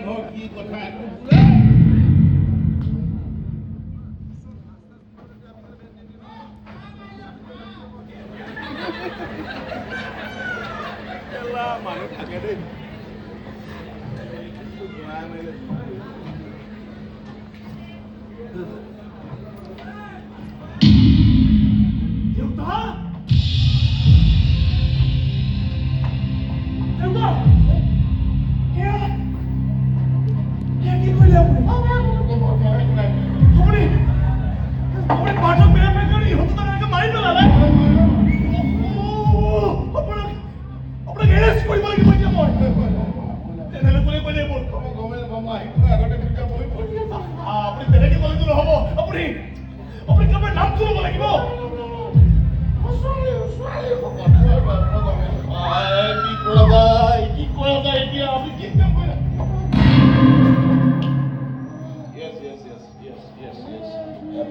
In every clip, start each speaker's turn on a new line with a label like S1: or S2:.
S1: ঘৰ কি কথা একো মানুহ থাকে দেই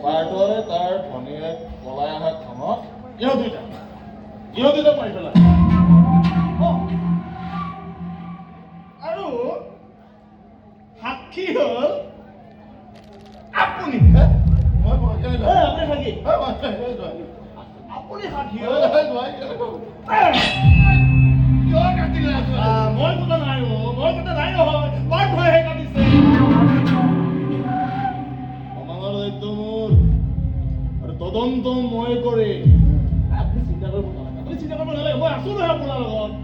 S1: পাৰ্টৰে তাৰ ধনীয়ে পলাই অহা ধনক ইহঁত মাৰি পেলাই আৰু সাক্ষী হল আপুনি আপুনি সাক্ষী হল মই কথা নাই মই কথা নাই নহয় পাৰ্ট হয়হে কাটিছে তদন্ত মই কৰি আপুনি চিন্তা কৰিব নালাগে মই আছো নহয় আপোনাৰ লগত